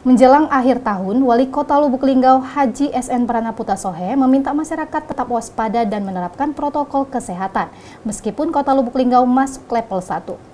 Menjelang akhir tahun, Wali Kota Lubuk Linggau Haji SN Pranaputa Sohe meminta masyarakat tetap waspada dan menerapkan protokol kesehatan, meskipun Kota Lubuk Linggau masuk level 1.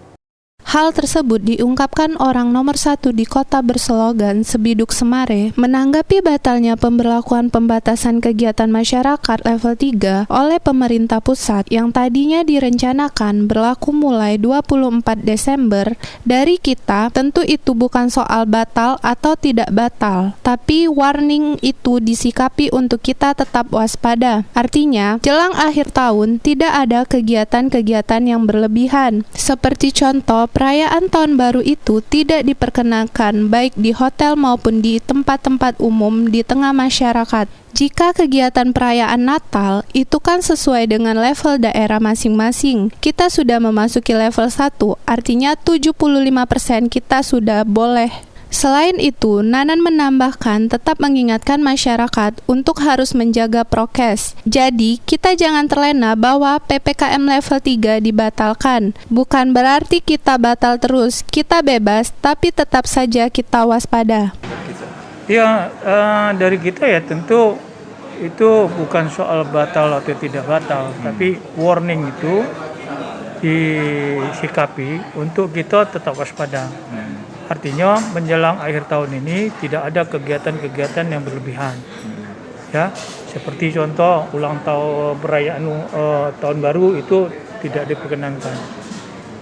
Hal tersebut diungkapkan orang nomor 1 di kota berslogan Sebiduk Semare menanggapi batalnya pemberlakuan pembatasan kegiatan masyarakat level 3 oleh pemerintah pusat yang tadinya direncanakan berlaku mulai 24 Desember. Dari kita, tentu itu bukan soal batal atau tidak batal, tapi warning itu disikapi untuk kita tetap waspada. Artinya, jelang akhir tahun tidak ada kegiatan-kegiatan yang berlebihan, seperti contoh perayaan Tahun Baru itu tidak diperkenankan baik di hotel maupun di tempat-tempat umum di tengah masyarakat. Jika kegiatan perayaan Natal itu kan sesuai dengan level daerah masing-masing, kita sudah memasuki level 1, artinya 75% kita sudah boleh. Selain itu, Nanan menambahkan tetap mengingatkan masyarakat untuk harus menjaga prokes. Jadi, kita jangan terlena bahwa PPKM level 3 dibatalkan. Bukan berarti kita batal terus, kita bebas, tapi tetap saja kita waspada. Ya, dari kita ya tentu itu bukan soal batal atau tidak batal, tapi warning itu disikapi untuk kita tetap waspada. Artinya menjelang akhir tahun ini tidak ada kegiatan-kegiatan yang berlebihan, ya seperti contoh ulang tahun perayaan tahun baru itu tidak diperkenankan,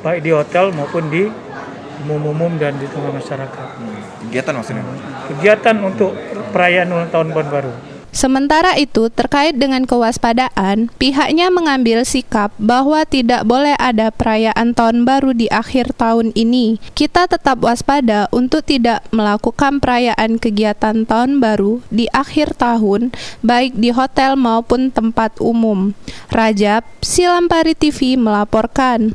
baik di hotel maupun di umum-umum dan di tengah masyarakat. Kegiatan maksudnya? Kegiatan untuk perayaan ulang tahun baru. Sementara itu, terkait dengan kewaspadaan, pihaknya mengambil sikap bahwa tidak boleh ada perayaan Tahun Baru di akhir tahun ini. Kita tetap waspada untuk tidak melakukan perayaan kegiatan Tahun Baru di akhir tahun, baik di hotel maupun tempat umum. Rajab, Silampari TV melaporkan.